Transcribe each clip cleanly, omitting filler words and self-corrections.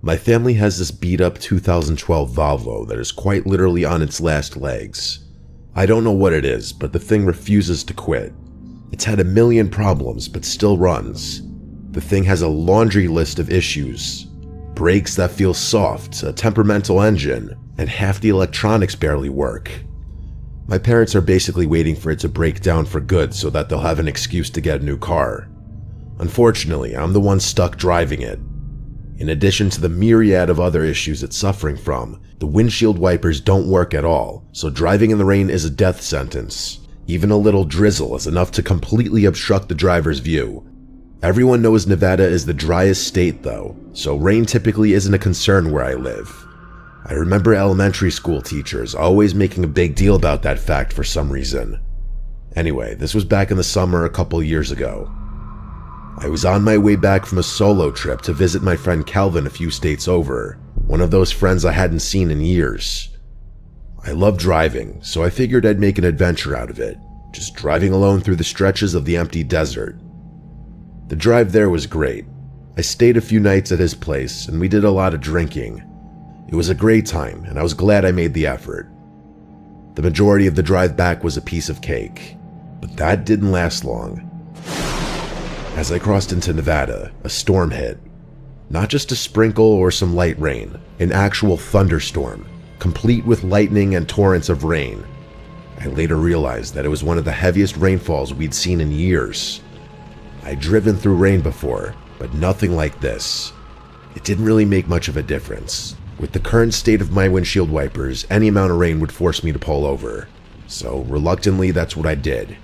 My family has this beat-up 2012 Volvo that is quite literally on its last legs. I don't know what it is, but the thing refuses to quit. It's had a million problems, but still runs. The thing has a laundry list of issues. Brakes that feel soft, a temperamental engine, and half the electronics barely work. My parents are basically waiting for it to break down for good so that they'll have an excuse to get a new car. Unfortunately, I'm the one stuck driving it. In addition to the myriad of other issues it's suffering from, the windshield wipers don't work at all, so driving in the rain is a death sentence. Even a little drizzle is enough to completely obstruct the driver's view. Everyone knows Nevada is the driest state though, so rain typically isn't a concern where I live. I remember elementary school teachers always making a big deal about that fact for some reason. Anyway, this was back in the summer a couple years ago. I was on my way back from a solo trip to visit my friend Calvin a few states over, one of those friends I hadn't seen in years. I love driving, so I figured I'd make an adventure out of it, just driving alone through the stretches of the empty desert. The drive there was great. I stayed a few nights at his place, and we did a lot of drinking. It was a great time, and I was glad I made the effort. The majority of the drive back was a piece of cake, but that didn't last long. As I crossed into Nevada, a storm hit. Not just a sprinkle or some light rain, an actual thunderstorm, complete with lightning and torrents of rain. I later realized that it was one of the heaviest rainfalls we'd seen in years. I'd driven through rain before, but nothing like this. It didn't really make much of a difference. With the current state of my windshield wipers, any amount of rain would force me to pull over. So reluctantly, that's what I did.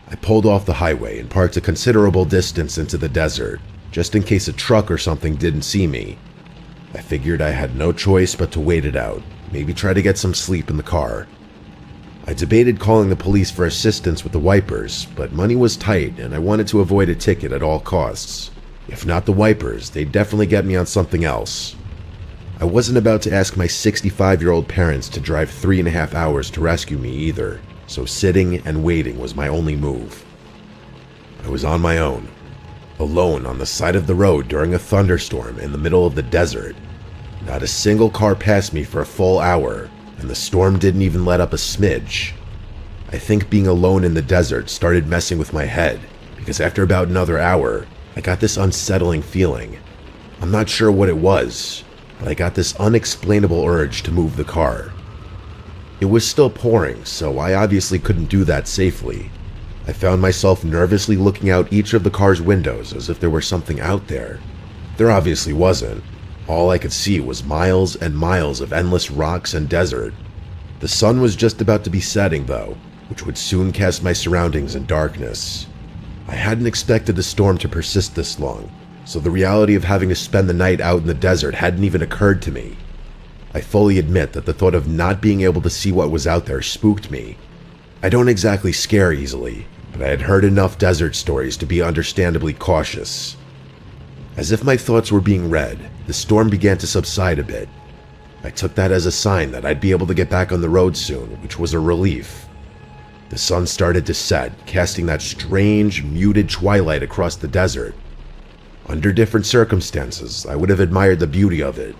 I pulled off the highway and parked a considerable distance into the desert, just in case a truck or something didn't see me. I figured I had no choice but to wait it out, maybe try to get some sleep in the car. I debated calling the police for assistance with the wipers, but money was tight and I wanted to avoid a ticket at all costs. If not the wipers, they'd definitely get me on something else. I wasn't about to ask my 65-year-old parents to drive 3.5 hours to rescue me either, so sitting and waiting was my only move. I was on my own, alone on the side of the road during a thunderstorm in the middle of the desert. Not a single car passed me for a full hour, and the storm didn't even let up a smidge. I think being alone in the desert started messing with my head, because after about another hour, I got this unsettling feeling. I'm not sure what it was, but I got this unexplainable urge to move the car. It was still pouring, so I obviously couldn't do that safely. I found myself nervously looking out each of the car's windows as if there were something out there. There obviously wasn't. All I could see was miles and miles of endless rocks and desert. The sun was just about to be setting though, which would soon cast my surroundings in darkness. I hadn't expected the storm to persist this long, so the reality of having to spend the night out in the desert hadn't even occurred to me. I fully admit that the thought of not being able to see what was out there spooked me. I don't exactly scare easily, but I had heard enough desert stories to be understandably cautious. As if my thoughts were being read, the storm began to subside a bit. I took that as a sign that I'd be able to get back on the road soon, which was a relief. The sun started to set, casting that strange, muted twilight across the desert. Under different circumstances, I would have admired the beauty of it.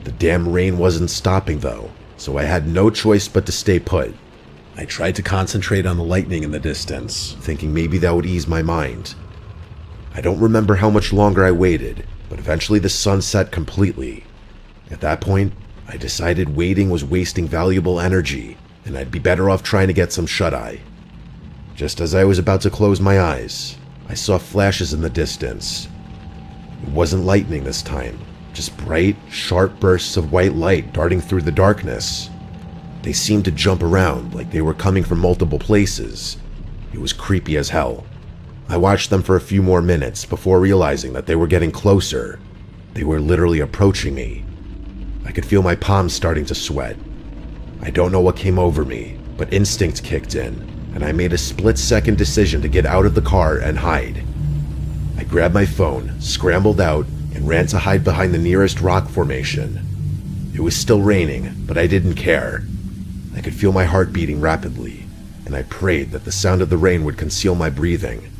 The damn rain wasn't stopping though, so I had no choice but to stay put. I tried to concentrate on the lightning in the distance, thinking maybe that would ease my mind. I don't remember how much longer I waited, but eventually the sun set completely. At that point, I decided waiting was wasting valuable energy, and I'd be better off trying to get some shut-eye. Just as I was about to close my eyes, I saw flashes in the distance. It wasn't lightning this time. Just bright, sharp bursts of white light darting through the darkness. They seemed to jump around like they were coming from multiple places. It was creepy as hell. I watched them for a few more minutes before realizing that they were getting closer. They were literally approaching me. I could feel my palms starting to sweat. I don't know what came over me, but instinct kicked in, and I made a split-second decision to get out of the car and hide. I grabbed my phone, scrambled out, and ran to hide behind the nearest rock formation. It was still raining, but I didn't care. I could feel my heart beating rapidly, and I prayed that the sound of the rain would conceal my breathing.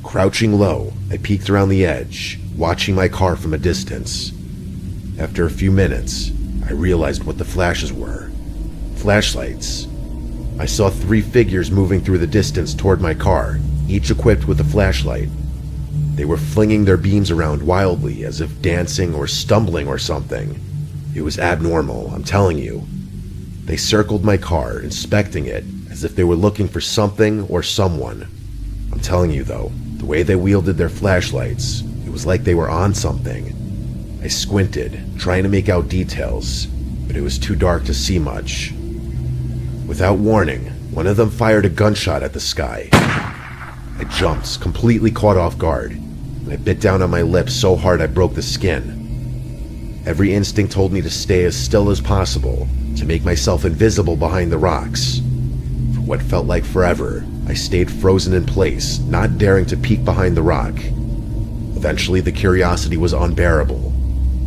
Crouching low, I peeked around the edge, watching my car from a distance. After a few minutes, I realized what the flashes were. Flashlights. I saw 3 figures moving through the distance toward my car, each equipped with a flashlight. They were flinging their beams around wildly, as if dancing or stumbling or something. It was abnormal, I'm telling you. They circled my car, inspecting it, as if they were looking for something or someone. I'm telling you though, the way they wielded their flashlights, it was like they were on something. I squinted, trying to make out details, but it was too dark to see much. Without warning, one of them fired a gunshot at the sky. I jumped, completely caught off guard, and I bit down on my lips so hard I broke the skin. Every instinct told me to stay as still as possible, to make myself invisible behind the rocks. For what felt like forever, I stayed frozen in place, not daring to peek behind the rock. Eventually, the curiosity was unbearable.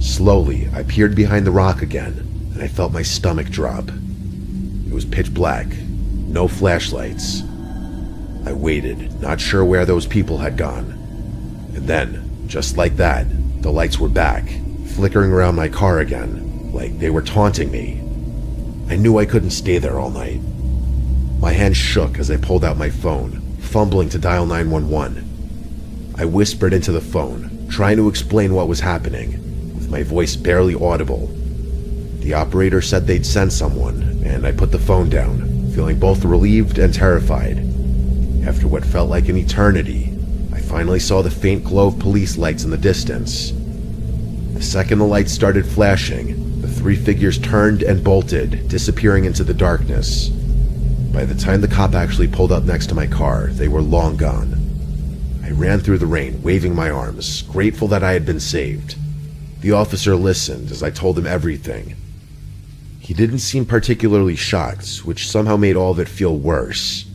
Slowly, I peered behind the rock again, and I felt my stomach drop. It was pitch black, no flashlights. I waited, not sure where those people had gone. And then, just like that, the lights were back, flickering around my car again, like they were taunting me. I knew I couldn't stay there all night. My hand shook as I pulled out my phone, fumbling to dial 911. I whispered into the phone, trying to explain what was happening, with my voice barely audible. The operator said they'd send someone, and I put the phone down, feeling both relieved and terrified. After what felt like an eternity, I finally saw the faint glow of police lights in the distance. The second the lights started flashing, the 3 figures turned and bolted, disappearing into the darkness. By the time the cop actually pulled up next to my car, they were long gone. I ran through the rain, waving my arms, grateful that I had been saved. The officer listened as I told him everything. He didn't seem particularly shocked, which somehow made all of it feel worse.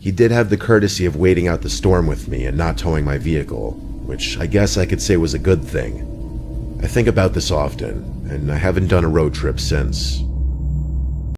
He did have the courtesy of waiting out the storm with me and not towing my vehicle, which I guess I could say was a good thing. I think about this often, and I haven't done a road trip since.